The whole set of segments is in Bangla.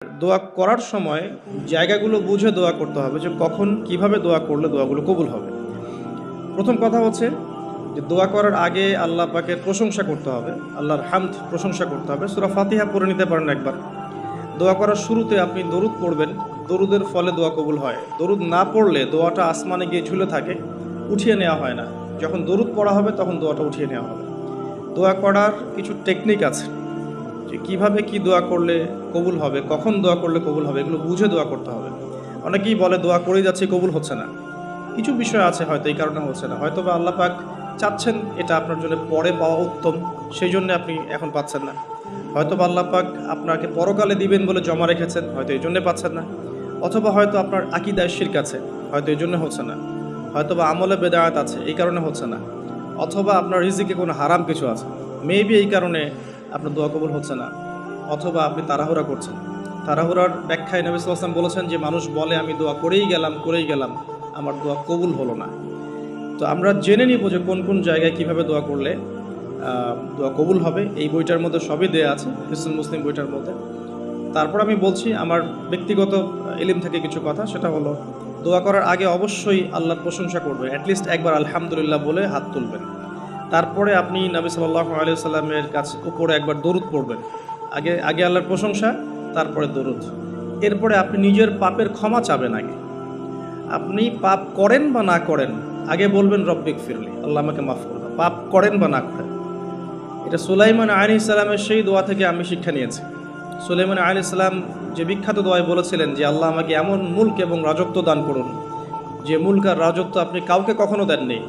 দোয়া করার সময় জায়গাগুলো বুঝে দোয়া করতে হবে যে কখন কিভাবে দোয়া করলে দোয়াগুলো কবুল হবে। প্রথম কথা হচ্ছে যে দোয়া করার আগে আল্লাহ পাকের প্রশংসা করতে হবে, আল্লাহর হামদ প্রশংসা করতে হবে। সূরা ফাতিহা পড়ে নিতে পারেন একবার। দোয়া করার শুরুতে আপনি দরুদ পড়বেন, দরুদের ফলে দোয়া কবুল হয়। দরুদ না পড়লে দোয়াটা আসমানে গিয়ে ঝুলে থাকে, উঠিয়ে নেওয়া হয় না। যখন দরুদ পড়া হবে তখন দোয়াটা উঠিয়ে নেওয়া হবে। দোয়া করার কিছু টেকনিক আছে যে কীভাবে কি দোয়া করলে কবুল হবে, কখন দোয়া করলে কবুল হবে, এগুলো বুঝে দোয়া করতে হবে। অনেকেই বলে দোয়া করেই যাচ্ছে কবুল হচ্ছে না। কিছু বিষয় আছে হয়তো এই কারণে হচ্ছে না, হয়তো বা আল্লাহ পাক চাচ্ছেন এটা আপনার জন্য পরে পাওয়া উত্তম, সেই জন্য আপনি এখন পাচ্ছেন না। হয়তো বা আল্লাহ পাক আপনাকে পরকালে দিবেন বলে জমা রেখেছেন, হয়তো এই জন্যে পাচ্ছেন না। অথবা হয়তো আপনার আকীদায় শিরক আছে, হয়তো এই জন্য হচ্ছে না। হয়তো বা আমলে বেদায়াত আছে, এই কারণে হচ্ছে না। অথবা আপনার রিজিকে কোনো হারাম কিছু আছে, মেবি এই কারণে আপনার দোয়া কবুল হচ্ছে না। অথবা আপনি তাড়াহুড়া করছেন। তাড়াহুড়ার ব্যাখ্যায় নবী সাল্লাল্লাহু আলাইহি ওয়াসাল্লাম বলেছেন যে মানুষ বলে আমি দোয়া করেই গেলাম, আমার দোয়া কবুল হলো না। তো আমরা জেনে নিব যে কোন কোন জায়গায় কিভাবে দোয়া করলে দোয়া কবুল হবে। এই বইটার মধ্যে সবই দেয়া আছে, হিসনুল মুসলিম বইটার মধ্যে। তারপর আমি বলছি আমার ব্যক্তিগত ইলম থেকে কিছু কথা, সেটা হলো দোয়া করার আগে অবশ্যই আল্লাহর প্রশংসা করবেন, অ্যাটলিস্ট একবার আলহামদুলিল্লাহ বলে হাত তুলবেন। তারপরে আপনি নবী সাল্লাল্লাহু আলাইহি ওয়াসাল্লামের কাছে উপরে একবার দরুদ পড়বেন। আগে আগে আল্লাহর প্রশংসা, তারপরে দরুদ। এরপরে আপনি নিজের পাপের ক্ষমা চাবেন আগে। আপনি পাপ করেন বা না করেন, আগে বলবেন রব্বিক ফিরলি, আল্লাহ আমাকে মাফ করে দাও, পাপ করেন বা না করেন। এটা সুলাইমান আলাইহিস সালামের সেই দোয়া থেকে আমি শিক্ষা নিয়েছি। সুলাইমান আলাইহিস সালাম যে বিখ্যাত দোয়ায় বলেছিলেন যে আল্লাহ আমাকে এমন মুলক এবং রাজত্ব দান করুন যে মুলক আর রাজত্ব আপনি কাউকে কখনো দেননি।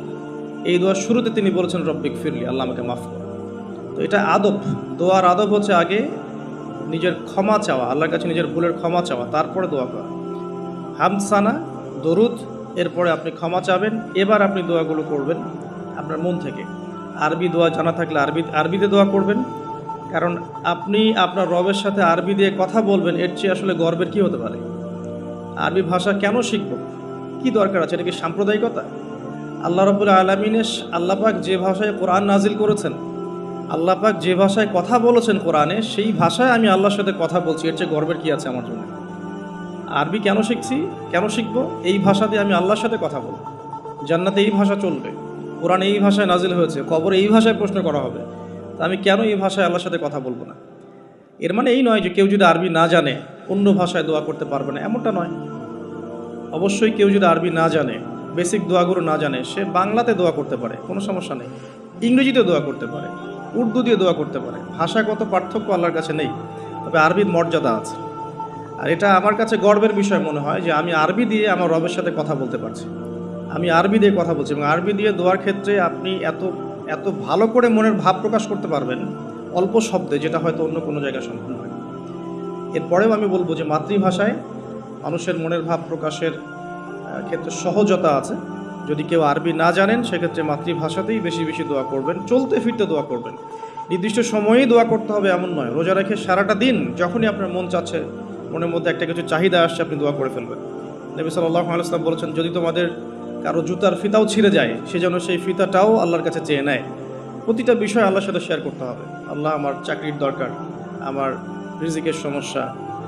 এই দোয়ার শুরুতে তিনি বলেছেন রব্বিক ফিরলি, আল্লাহ আমাকে মাফ করুন। তো এটা আদব, দোয়ার আদব হচ্ছে আগে নিজের ক্ষমা চাওয়া, আল্লাহর কাছে নিজের ভুলের ক্ষমা চাওয়া, তারপরে দোয়া করা। হামসানা, দরুদ, এরপরে আপনি ক্ষমা চাবেন। এবার আপনি দোয়াগুলো করবেন আপনার মন থেকে। আরবি দোয়া জানা থাকলে আরবিতে দোয়া করবেন, কারণ আপনি আপনার রবের সাথে আরবি দিয়ে কথা বলবেন, এর চেয়ে আসলে গর্বের কী হতে পারে। আরবি ভাষা কেন শিখব, কি দরকার আছে? এটা কি সাম্প্রদায়িকতা? আল্লাহ রাব্বুল আলামিনের আল্লাহ পাক যে ভাষায় কোরআন নাজিল করেছেন, আল্লাহ পাক যে ভাষায় কথা বলেছেন কোরআনে, সেই ভাষায় আমি আল্লাহর সাথে কথা বলছি, এর চেয়ে গর্বের কি আছে আমার জন্য? আরবি কেন শিখছি, কেন শিখব? এই ভাষা দিয়ে আমি আল্লাহর সাথে কথা বলব। জান্নাতে এই ভাষা চলবে, কোরআন এই ভাষায় নাজিল হয়েছে, কবরে এই ভাষায় প্রশ্ন করা হবে, তা আমি কেন এই ভাষায় আল্লাহর সাথে কথা বলবো না? এর মানে এই নয় যে কেউ যদি আরবি না জানে অন্য ভাষায় দোয়া করতে পারবে না, এমনটা নয়। অবশ্যই কেউ যদি আরবি না জানে, বেসিক দোয়াগুলো না জানে, সে বাংলাতে দোয়া করতে পারে, কোনো সমস্যা নেই। ইংরেজিতে দোয়া করতে পারে, উর্দু দিয়ে দোয়া করতে পারে। ভাষাগত পার্থক্য আল্লাহর কাছে নেই, তবে আরবির মর্যাদা আছে। আর এটা আমার কাছে গর্বের বিষয় মনে হয় যে আমি আরবি দিয়ে আমার রবের সাথে কথা বলতে পারছি। আমি আরবি দিয়ে কথা বলছি, এবং আরবি দিয়ে দোয়ার ক্ষেত্রে আপনি এত এত ভালো করে মনের ভাব প্রকাশ করতে পারবেন অল্প শব্দে, যেটা হয়তো অন্য কোনো জায়গায় সম্ভব হয়। এরপরেও আমি বলবো যে মাতৃভাষায় মানুষের মনের ভাব প্রকাশের ক্ষেত্রে সহজতা আছে। যদি কেউ আরবি না জানেন, সেক্ষেত্রে মাতৃভাষাতেই বেশি বেশি দোয়া করবেন, চলতে ফিরতে দোয়া করবেন। নির্দিষ্ট সময়েই দোয়া করতে হবে এমন নয়। রোজা রেখে সারাটা দিন যখনই আপনার মন চাচ্ছে, মনের মধ্যে একটা কিছু চাহিদা আসছে, আপনি দোয়া করে ফেলবেন। নবী সাল্লাল্লাহু আলাইহি ওয়াসাল্লাম বলেছেন, যদি তোমাদের কারো জুতার ফিতাও ছিঁড়ে যায়, সে যেন সেই ফিতাটাও আল্লাহর কাছে চেয়ে নেয়। প্রতিটা বিষয় আল্লাহর সাথে শেয়ার করতে হবে। আল্লাহ, আমার চাকরির দরকার, আমার রিজিকের সমস্যা,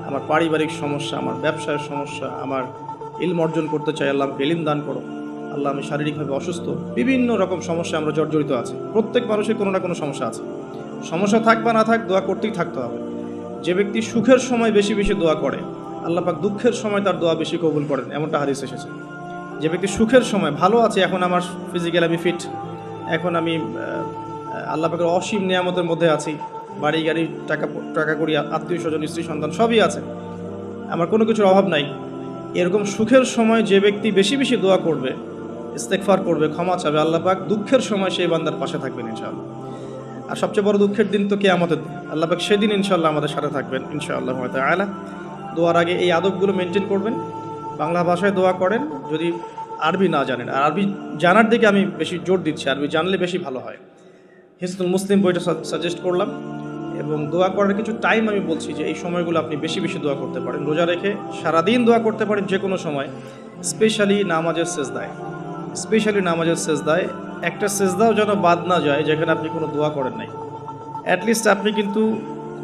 আমার পারিবারিক সমস্যা, আমার ব্যবসার সমস্যা, আমার ইলম অর্জন করতে চাই, আল্লাহ আমাকে ইলম দান করো। আল্লাহ, আমি শারীরিকভাবে অসুস্থ। বিভিন্ন রকম সমস্যা আমরা জর্জরিত আছি। প্রত্যেক মানুষের কোনো না কোনো সমস্যা আছে। সমস্যা থাক বা না থাক, দোয়া করতেই থাকতে হবে। যে ব্যক্তি সুখের সময় বেশি বেশি দোয়া করে, আল্লাহ পাক দুঃখের সময় তার দোয়া বেশি কবুল করেন, এমনটা হাদিস এসেছে। যে ব্যক্তি সুখের সময় ভালো আছে, এখন আমার ফিজিক্যাল আমি ফিট, এখন আমি আল্লাহ পাকের অসীম নিয়ামতের মধ্যে আছি, বাড়ি গাড়ি টাকা করি, আত্মীয় স্বজন, স্ত্রী সন্তান সবই আছে, আমার কোনো কিছুর অভাব নাই। এরকম সুখের সময় যে ব্যক্তি বেশি বেশি দোয়া করবে, ইস্তেগফার করবে, ক্ষমা চাবে, আল্লাহ পাক দুঃখের সময় সেই বান্দার পাশে থাকবেন ইনশাআল্লাহ। আর সবচেয়ে বড় দুঃখের দিন তো কিয়ামতের দিন, আল্লাহ পাক সেদিন ইনশাআল্লাহ আমাদের সাথে থাকবেন ইনশাআল্লাহ তাআলা। দোয়ার আগে এই আদবগুলো মেনটেন করবেন। বাংলা ভাষায় দোয়া করেন যদি আরবি না জানেন। আর আরবি জানার দিকে আমি বেশি জোর দিচ্ছি, আরবি জানলে বেশি ভালো হয়। হিসনুল মুসলিম বইটা সাজেস্ট করলাম, এবং দোয়া করার কিছু টাইম আমি বলছি যে এই সময়গুলো আপনি বেশি বেশি দোয়া করতে পারেন। রোজা রেখে সারাদিন দোয়া করতে পারেন যে কোনো সময়, স্পেশালি নামাজের সেজদায় একটা সেজদাও যেন বাদ না যায় যেখানে আপনি কোনো দোয়া করেন নাই। অ্যাটলিস্ট আপনি কিন্তু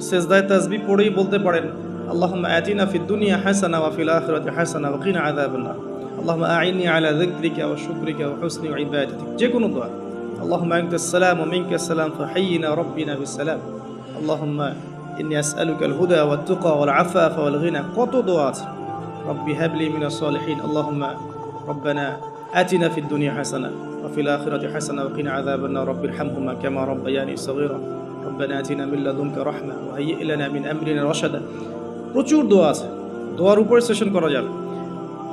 সেজদায় তাসবিহ পড়েই বলতে পারেন আল্লাহুম্মা আতিনা ফিদ দুনিয়া হাসানা ওয়া ফিল আখিরাতি হাসানা ওয়া কিনা আযাবান নার। আল্লাহুম্মা আইন্নি আলা যিকরিকা ওয়া শুকরিকা ওয়া হুসনি ইবাদাতিক। যে কোনো দোয়া। আল্লাহুম্মা আনতাস সালাম ওয়া মিনকাস সালাম ফাহাইয়িনা রাব্বিনা বিস সালাম। আল্লাহুম্মা ইন্নী আসআলুকাল হুদা ওয়াত তুকা ওয়াল আফাফা ওয়াল গিনা। কত দোয়া আছে। রব্বি হাবলি মিনাস সালিহিন। আল্লাহুম্মা রব্বানা আতিনা ফিদ দুনিয়া হাসানা ওয়া ফিল আখিরাতি হাসানা ওয়া কিনা আযাবান নার। রব্বিরহামহুমা কামা রাব্বায়ানি সগীরা। রব্বানা আতিনা মিন লাদুনকা রাহমা ওয়া হাইয়্ লানা মিন আমরিনা রাশাদা। প্রচুর দোয়া আছে, দোয়ার উপরে সেশন করা যাবে।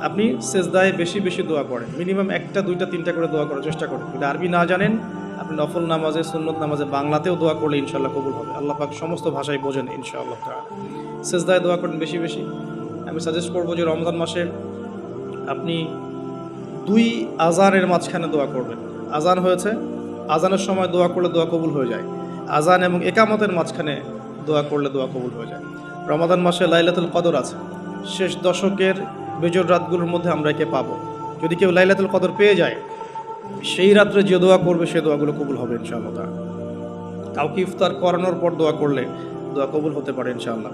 আপনি সেজদায় বেশি বেশি দোয়া করেন, মিনিমাম 1টা 2টা 3টা করে দোয়া করার চেষ্টা করেন। যদি আরবি না জানেন, আপনি নফল নামাজে, সুন্নত নামাজে বাংলাতেও দোয়া করলে ইনশাআল্লাহ কবুল হবে। আল্লাহ পাক সমস্ত ভাষায় বোঝেন ইনশাআল্লাহ তাআলা। সেজদায় দোয়া করেন বেশি বেশি। আমি সাজেস্ট করবো যে রমজান মাসে আপনি 2 আজানের মাঝখানে দোয়া করবেন। আজান হয়েছে, আজানের সময় দোয়া করলে দোয়া কবুল হয়ে যায়। আজান এবং একামতের মাঝখানে দোয়া করলে দোয়া কবুল হয়ে যায়। রমাদান মাসে লাইলাতুল কদর আছে, শেষ দশকের বেজর রাতগুলোর মধ্যে আমরা একে পাবো। যদি কেউ লাইলাতুল কদর পেয়ে যায়, সেই রাত্রে যে দোয়া করবে সে দোয়াগুলো কবুল হবে ইনশাআল্লাহ। কাউকে ইফতার করানোর পর দোয়া করলে দোয়া কবুল হতে পারে ইনশাআল্লাহ।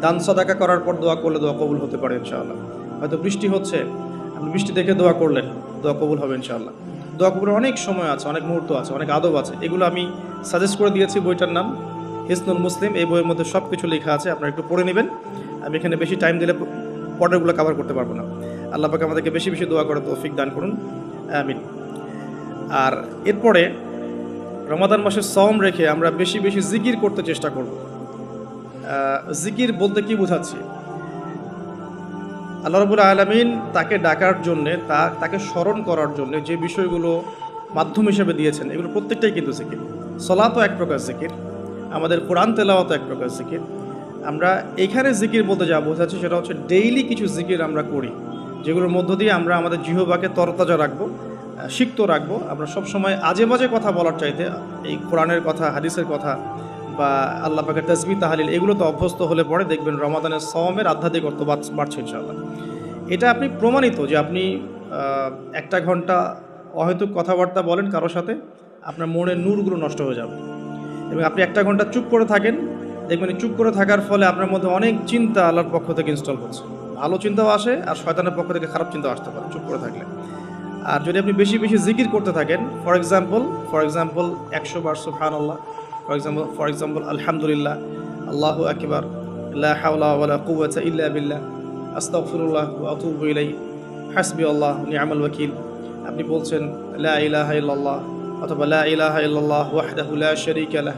দান সাদাকা করার পর দোয়া করলে দোয়া কবুল হতে পারে ইনশাআল্লাহ। হয়তো বৃষ্টি হচ্ছে, আপনি বৃষ্টি দেখে দোয়া করলেন, দোয়া কবুল হবে ইনশাআল্লাহ। দোয়া কবুলের অনেক সময় আছে, অনেক মুহূর্ত আছে, অনেক আদব আছে। এগুলো আমি সাজেস্ট করে দিয়েছি। বইটার নাম হিসনুল মুসলিম। এই বইয়ের মধ্যে সব কিছু লেখা আছে, আপনারা একটু পড়ে নেবেন। আমি এখানে বেশি টাইম দিলে পর্যায়গুলো কভার করতে পারবো না। আল্লাহ পাক আমাদেরকে বেশি বেশি দোয়া করার তৌফিক দান করুন, আমিন। আর এরপরে রমাদান মাসের সওম রেখে আমরা বেশি বেশি জিকির করতে চেষ্টা করব। জিকির বলতে কি বোঝাচ্ছি? আল্লাহ রাব্বুল আলামিন তাকে ডাকার জন্যে, তাকে স্মরণ করার জন্য যে বিষয়গুলো মাধ্যম হিসেবে দিয়েছেন, এগুলো প্রত্যেকটাই কিন্তু জিকির। সলাতও এক প্রকার জিকির, আমাদের কোরআন তেলাওয়াতও এক প্রকার জিকির। আমরা এখানে জিকির বলতে যা বোঝাচ্ছি সেটা হচ্ছে ডেইলি কিছু জিকির আমরা করি, যেগুলোর মধ্য দিয়ে আমরা আমাদের জিহ্বাকে তরতাজা রাখবো, সিক্ত রাখবো। আমরা সবসময় আজে বাজে কথা বলার চাইতে এই কোরআনের কথা, হাদিসের কথা বা আল্লাহ পাকের তাসবিহ তাহলিল, এগুলো তো অভ্যস্ত হলে পরে দেখবেন রমাদানের সওমের আধ্যাত্মিকত্ব বাড়ছে ইনশাআল্লাহ। এটা আপনি প্রমাণিত যে আপনি 1টা ঘন্টা অহেতুক কথাবার্তা বলেন কারোর সাথে, আপনার মনের নূরগুলো নষ্ট হয়ে যাবে। এবং আপনি 1টা ঘন্টা চুপ করে থাকেন, দেখবেন চুপ করে থাকার ফলে আপনার মধ্যে অনেক চিন্তা আল্লাহর পক্ষ থেকে ইনস্টল হচ্ছে। ভালো চিন্তাও আসে, আর শয়তানের পক্ষ থেকে খারাপ চিন্তাও আসতে পারে চুপ করে থাকলে। আর যদি আপনি বেশি বেশি জিকির করতে থাকেন, ফর এক্সাম্পল 100 বার সুবহানাল্লাহ, ফর এক্সাম্পল আলহামদুলিল্লাহ, আল্লাহু আকবার, লা হাওলা ওয়ালা কুওয়াতা ইল্লা বিল্লাহ, আস্তাগফিরুল্লাহ ওয়া আতুবু ইলাইহি, হাসবিয়াল্লাহ নি'মাল ওয়াকিল। আপনি বলছেন লা ইলাহা ইল্লাল্লাহ অথবা লা ইলাহা ইল্লাল্লাহ ওয়াহদাহু লা শারীকা লাহ,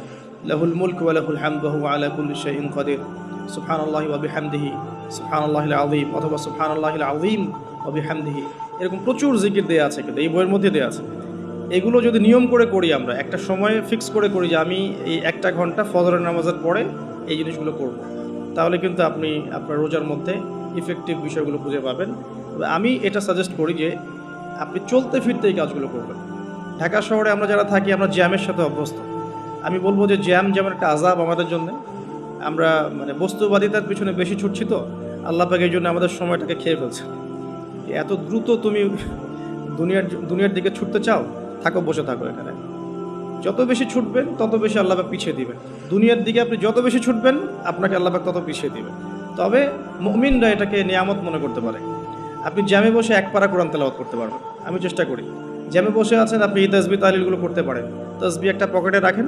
লাহুল মুলকু ওয়া লাহুল হামদু ওয়া হুয়া আলা কুল্লি শাইইন কাদির, সুবহানাল্লাহি ওয়া বিহামদিহি সুবহানাল্লাহিল আযীম অথবা সুবহানাল্লাহিল আযীম ওয়া বিহামদিহি। এরকম প্রচুর জিকির দেয়া আছে, কিন্তু এই বইয়ের মধ্যে দেয়া আছে। এগুলো যদি নিয়ম করে করি, আমরা একটা সময় ফিক্স করে করি যে আমি এই 1টা ঘন্টা ফজরের নামাজের পরে এই জিনিসগুলো করব, তাহলে কিন্তু আপনি আপনার রোজার মধ্যে ইফেক্টিভ বিষয়গুলো খুঁজে পাবেন। তবে আমি এটা সাজেস্ট করি যে আপনি চলতে ফিরতে এই কাজগুলো করবেন। ঢাকা শহরে আমরা যারা থাকি, আমরা জ্যামের সাথে অভ্যস্ত। আমি বলবো যে জ্যাম যেমন একটা আযাব আমাদের জন্য, আমরা বস্তুবাদিতার পিছনে বেশি ছুটছি, তো আল্লাহ পাক এই জন্য আমাদের সময়টাকে খেয়ে ফেলছে। এত দ্রুত তুমি দুনিয়ার দিকে ছুটতে চাও, থাকো, বসে থাকো এখানে। যত বেশি ছুটবেন তত বেশি আল্লাহ পাক পিছিয়ে দিবেন। দুনিয়ার দিকে আপনি যত বেশি ছুটবেন, আপনাকে আল্লাহ পাক তত পিছিয়ে দিবেন। তবে মুমিনরা এটাকে নিয়ামত মনে করতে পারে। আপনি জ্যামে বসে 1 পারা কোরআন তেলাওয়াত করতে পারবেন। আমি চেষ্টা করি, জ্যামে বসে আছেন আপনি এই তাসবিহ তাহলিলগুলো করতে পারেন। তাসবিহ একটা পকেটে রাখেন,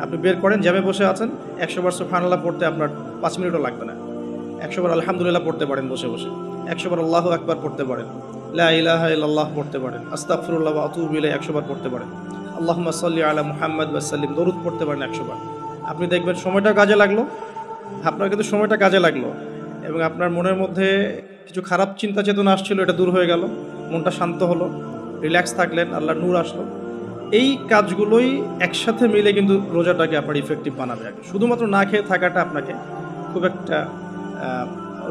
আপনি বের করেন, জ্যামে বসে আছেন, 100 বার সুবহানাল্লাহ পড়তে আপনার 5 মিনিটও লাগবে না। 100 বার আলহামদুলিল্লাহ পড়তে পারেন বসে বসে, 100 বার আল্লাহু আকবার পড়তে পারেন, লা ইলাহা ইল্লাল্লাহ পড়তে পারেন, আস্তাগফিরুল্লাহ ওয়া আতুবু ইলাইহি 100 বার পড়তে পারেন, আল্লাহুম্মা সাল্লি আলা মুহাম্মাদ ওয়া সাল্লিম দরুদ পড়তে পারেন 100 বার। আপনি দেখবেন সময়টা কাজে লাগলো, আপনার কিন্তু সময়টা কাজে লাগলো, এবং আপনার মনের মধ্যে কিছু খারাপ চিন্তা চেতনা আসছিল, এটা দূর হয়ে গেল, মনটা শান্ত হলো, রিল্যাক্স থাকলেন, আল্লাহর নূর আসলো। এই কাজগুলোই একসাথে মিলে কিন্তু রোজাটাকে আপনার ইফেক্টিভ বানাবে। শুধুমাত্র না খেয়ে থাকাটা আপনাকে খুব একটা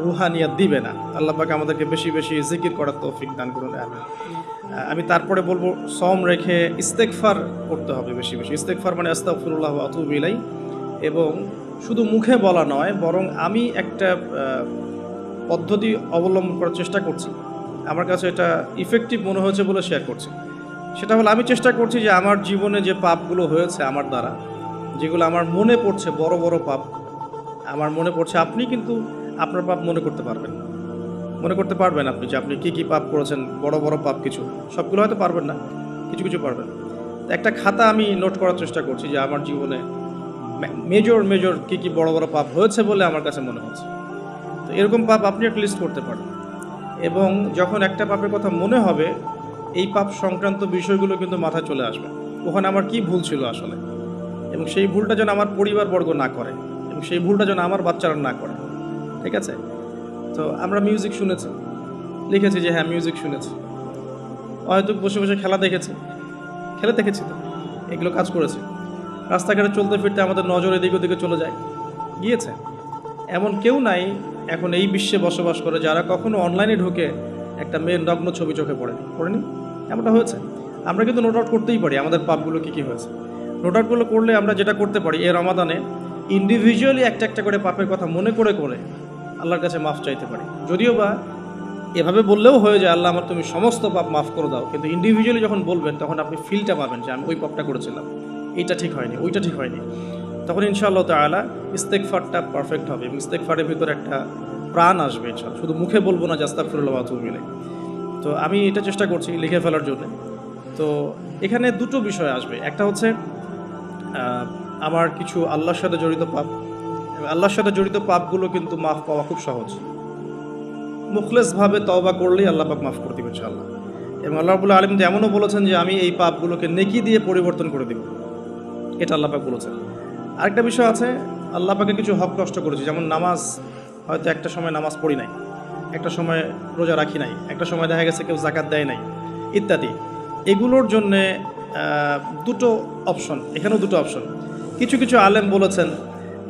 রুহানিয়াত দিবে না। আল্লাহ পাক আমাদেরকে বেশি বেশি জিকির করার তৌফিক দান করুন, আমিন। আমি তারপরে বলবো, সওম রেখে ইস্তেগফার করতে হবে বেশি বেশি। ইস্তেগফার মানে আস্তাগফিরুল্লাহ ওয়া আতুবু ইলাইহি, এবং শুধু মুখে বলা নয়, বরং আমি একটা পদ্ধতি অবলম্বন করার চেষ্টা করছি। আমার কাছে এটা ইফেক্টিভ মনে হয়েছে বলে শেয়ার করছি। সেটা হলো, আমি চেষ্টা করছি যে আমার জীবনে যে পাপগুলো হয়েছে আমার দ্বারা, যেগুলো আমার মনে পড়ছে, বড় বড় পাপ আমার মনে পড়ছে, আপনি কিন্তু আপনার পাপ মনে করতে পারবেন, মনে করতে পারবেন আপনি যে আপনি কী পাপ করেছেন, বড় বড় পাপ কিছু, সবগুলো হয়তো পারবেন না, কিছু কিছু পারবেন। একটা খাতা আমি নোট করার চেষ্টা করছি যে আমার জীবনে মেজর কী বড় বড় পাপ হয়েছে বলে আমার কাছে মনে হচ্ছে। তো এরকম পাপ আপনি একটা লিস্ট করতে পারেন, এবং যখন একটা পাপের কথা মনে হবে এই পাপ সংক্রান্ত বিষয়গুলো কিন্তু মাথায় চলে আসবে, ওখানে আমার কি ভুল ছিল আসলে, এবং সেই ভুলটা যেন আমার পরিবারবর্গ না করে, এবং সেই ভুলটা যেন আমার বাচ্চারা না করে। ঠিক আছে? তো আমরা মিউজিক শুনেছি, লিখেছি যে হ্যাঁ মিউজিক শুনেছি, হয়তো বসে বসে খেলা দেখেছি তো, এগুলো কাজ করেছে। রাস্তাঘাটে চলতে ফিরতে আমাদের নজর এদিকে ওদিকে চলে যায়, গিয়েছে। এমন কেউ নাই এখন এই বিশ্বে বসবাস করে যারা কখনো অনলাইনে ঢুকে একটা মেয়ের নগ্ন ছবি চোখে পড়েনি। এমনটা হয়েছে। আমরা কিন্তু নোট আউট করতেই পারি আমাদের পাপগুলো কী হয়েছে। নোট আউটগুলো করলে আমরা যেটা করতে পারি, এই রমাদানে ইন্ডিভিজুয়ালি একটা করে পাপের কথা মনে করে আল্লাহর কাছে মাফ চাইতে পারি। যদিও বা এভাবে বললেও হয়ে যায় আল্লাহ আমার তুমি সমস্ত পাপ মাফ করে দাও, কিন্তু ইন্ডিভিজুয়ালি যখন বলবেন তখন আপনি ফিলটা পাবেন যে আমি ওই পাপটা করেছিলাম, এইটা ঠিক হয়নি, ওইটা ঠিক হয়নি। তখন ইনশাআল্লাহ তাআলা ইস্তেগফারটা পারফেক্ট হবে, এবং ইস্তেগফারের ভিতরে একটা প্রাণ আসবে ইনশাআল্লাহ। শুধু মুখে বলবো না যে আস্তাগফিরুল্লাহ ওয়া আতুবু ইলাইহি। তো আমি এটা চেষ্টা করছি লিখে ফেলার জন্য। তো এখানে দুটো বিষয় আসবে, একটা হচ্ছে আমার কিছু আল্লাহর সাথে জড়িত পাপ, এবং আল্লাহর সাথে জড়িত পাপগুলো কিন্তু মাফ পাওয়া খুব সহজ। মুখলেসভাবে তওবা করলেই আল্লাহ পাক মাফ করে দেবেন ইনশাআল্লাহ। এবং আল্লাহ রাব্বুল আলামিন এমনও বলেছেন যে আমি এই পাপগুলোকে নেকি দিয়ে পরিবর্তন করে দেব, এটা আল্লাহ পাক বলেছেন। আরেকটা বিষয় আছে, আল্লাহ পাকে কিছু হক নষ্ট করেছি, যেমন নামাজ, হয়তো একটা সময় নামাজ পড়ি নাই, একটা সময় রোজা রাখি নাই, একটা সময় দেখা গেছে কেউ জাকাত দেয় নাই ইত্যাদি। এগুলোর জন্যে দুটো অপশন, এখানেও দুটো অপশন। কিছু আলেম বলেছেন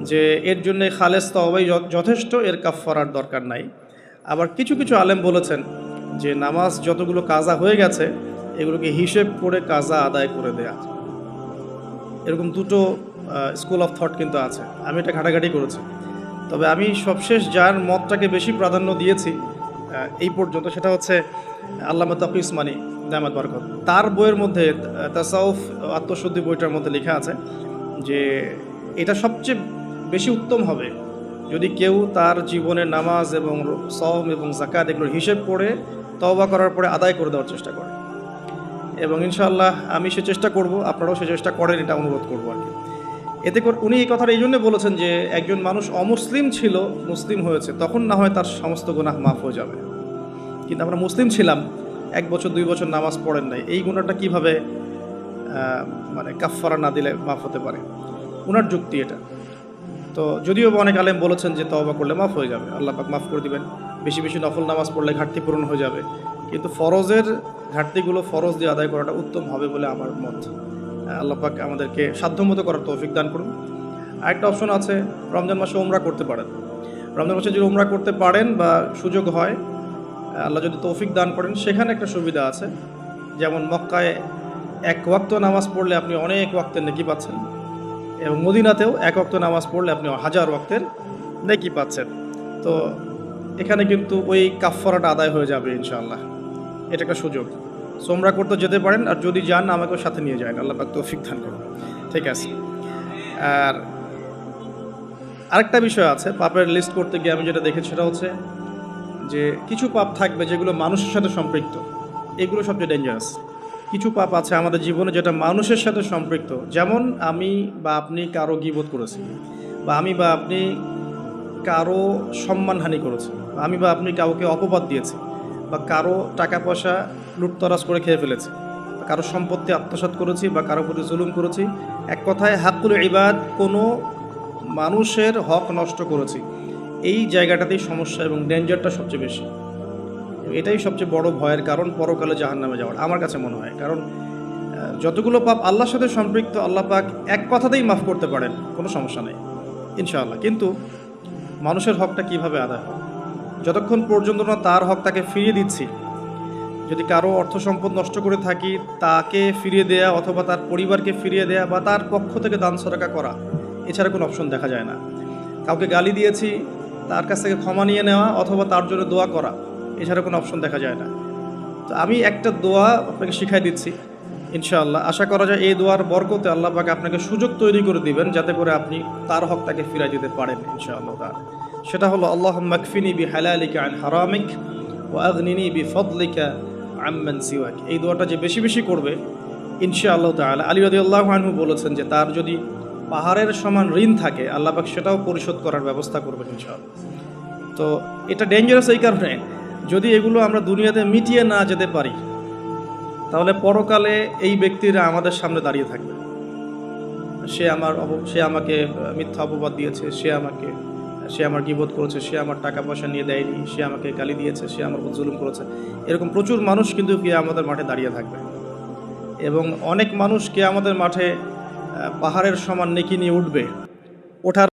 যে এর জন্যে খালেস তওবাই যথেষ্ট, এর কাফফারার দরকার নাই। আবার কিছু আলেম বলেছেন যে নামাজ যতগুলো কাজা হয়ে গেছে এগুলোকে হিসেব করে কাজা আদায় করে দেয়া। এরকম দুটো স্কুল অফ থট কিন্তু আছে, আমি এটা ঘাটাঘাটি করেছি। তবে আমি সবশেষ যার মতটাকে বেশি প্রাধান্য দিয়েছি এই পর্যন্ত, সেটা হচ্ছে আল্লামা তাকি উসমানী দামাত বারাকাত। তার বইয়ের মধ্যে তাসাউফ আত্মশুদ্ধি বইটার মধ্যে লেখা আছে যে এটা সবচেয়ে বেশি উত্তম হবে যদি কেউ তার জীবনের নামাজ এবং সওম এবং যাকাত এগুলোর হিসেব করে তওবা করার পরে আদায় করে দেওয়ার চেষ্টা করে। এবং ইনশাআল্লাহ আমি সে চেষ্টা করব, আপনারাও সে চেষ্টা করেন, এটা অনুরোধ করবো আর কি। এতে করে উনি এই কথাটা এই জন্য বলেছেন যে একজন মানুষ অমুসলিম ছিল, মুসলিম হয়েছে, তখন না হয় তার সমস্ত গুনাহ মাফ হয়ে যাবে। কিন্তু আমরা মুসলিম ছিলাম, 1 বছর 2 বছর নামাজ পড়েন নাই, এই গুনাহটা কীভাবে মানে কাফফারা না দিলে মাফ হতে পারে? ওনার যুক্তি এটা। তো যদিও অনেক আলেম বলেছেন যে তওবা করলে মাফ হয়ে যাবে, আল্লাহ পাক মাফ করে দিবেন, বেশি নফল নামাজ পড়লে ঘাটতি পূরণ হয়ে যাবে, কিন্তু ফরজের ঘাটতিগুলো ফরজ দিয়ে আদায় করাটা উত্তম হবে বলে আমার মত। আল্লাহ পাক আমাদেরকে সাধ্যমতো করার তৌফিক দান করুন। আরেকটা অপশন আছে, রমজান মাসে উমরা করতে পারেন। রমজান মাসে যদি উমরা করতে পারেন বা সুযোগ হয়, আল্লাহ যদি তৌফিক দান করেন, সেখানে একটা সুবিধা আছে, যেমন মক্কায় 1 ওয়াক্ত নামাজ পড়লে আপনি অনেক ওয়াক্তের নেকি পাচ্ছেন, এবং মদিনাতেও 1 ওয়াক্ত নামাজ পড়লে আপনি 1000 ওয়াক্তের নেকি পাচ্ছেন। তো এখানে কিন্তু ওই কাফফারাটা আদায় হয়ে যাবে ইনশাআল্লাহ। এটা একটা সুযোগ। সোমরা করতে যেতে পারেন, আর যদি যান আমাকেও সাথে নিয়ে যান, আল্লাহ পাক তৌফিক দান করুন। ঠিক আছে। আর আরেকটা বিষয় আছে, পাপের লিস্ট করতে গিয়ে আমি যেটা দেখেছি সেটা হচ্ছে যে কিছু পাপ থাকবে যেগুলো মানুষের সাথে সম্পৃক্ত, এগুলো সবচেয়ে ডেঞ্জারাস। কিছু পাপ আছে আমাদের জীবনে যেটা মানুষের সাথে সম্পৃক্ত, যেমন আমি বা আপনি কারো গীবত করেছি, বা আমি বা আপনি কারো সম্মানহানি করেছি, আমি বা আপনি কাউকে অপবাদ দিয়েছি, বা কারো টাকা পয়সা লুটতরাজ করে খেয়ে ফেলেছি, কারো সম্পত্তি আত্মসাৎ করেছি, বা কারো প্রতি জুলুম করেছি। এক কথায় হাক্কুল ইবাদ, কোনো মানুষের হক নষ্ট করেছি। এই জায়গাটাতেই সমস্যা এবং ডেঞ্জারটা সবচেয়ে বেশি। এটাই সবচেয়ে বড় ভয়ের কারণ পরকালে জাহান্নামে যাওয়ার, আমার কাছে মনে হয়। কারণ যতগুলো পাপ আল্লাহর সাথে সম্পৃক্ত, আল্লাহ পাক এক কথাতেই মাফ করতে পারেন, কোনো সমস্যা নেই ইনশাআল্লাহ। কিন্তু মানুষের হকটা কিভাবে আদায় হবে? যতক্ষণ পর্যন্ত না তার হক তাকে ফিরিয়ে দিচ্ছি, যদি কারো অর্থ সম্পদ নষ্ট করে থাকি তাকে ফিরিয়ে দেয়া, অথবা তার পরিবারকে ফিরিয়ে দেয়া, বা তার পক্ষ থেকে দান সদকা করা, এছাড়া কোনো অপশন দেখা যায় না। কাউকে গালি দিয়েছি, তার কাছ থেকে ক্ষমা নিয়ে নেওয়া, অথবা তার জন্য দোয়া করা, এছাড়া কোনো অপশন দেখা যায় না। তো আমি একটা দোয়া আপনাকে শিখাই দিচ্ছি ইনশাআল্লাহ। আশা করা যায় এই দোয়ার বরকতে আল্লাহ পাক আপনাকে সুযোগ তৈরি করে দিবেন, যাতে করে আপনি তার হক তাকে ফিরাই দিতে পারেন ইনশাআল্লাহ। সেটা হলো আল্লাহুম্মা কফিনি বিহালালিকা আন হারামিক ওয়া আগনিনি বিফদলিকা আম্মান সিওয়াক। এই দোয়াটা যে বেশি বেশি করবে ইনশাআল্লাহ তাআলা, আলী রাদিয়াল্লাহু আনহু বলেছেন যে তার যদি পাহাড়ের সমান ঋণ থাকে আল্লাহ পাক সেটাও পরিশোধ করার ব্যবস্থা করবেন ইনশাআল্লাহ। তো এটা ডেঞ্জারাস এই কারণে, যদি এগুলো আমরা দুনিয়াতে মিটিয়ে না যেতে পারি তাহলে পরকালে এই ব্যক্তিরা আমাদের সামনে দাঁড়িয়ে থাকবে। সে আমাকে মিথ্যা অপবাদ দিয়েছে, সে আমার গীবত করেছে, সে আমার টাকা পয়সা নিয়ে দেয়নি, সে আমাকে গালি দিয়েছে, সে আমার উপর জুলুম করেছে। এরকম প্রচুর মানুষ কিন্তু কিয়ামতের মাঠে দাঁড়িয়ে থাকবে, এবং অনেক মানুষ কিয়ামতের মাঠে পাহাড়ের সমান নেকি নিয়ে উঠবে। ওঠার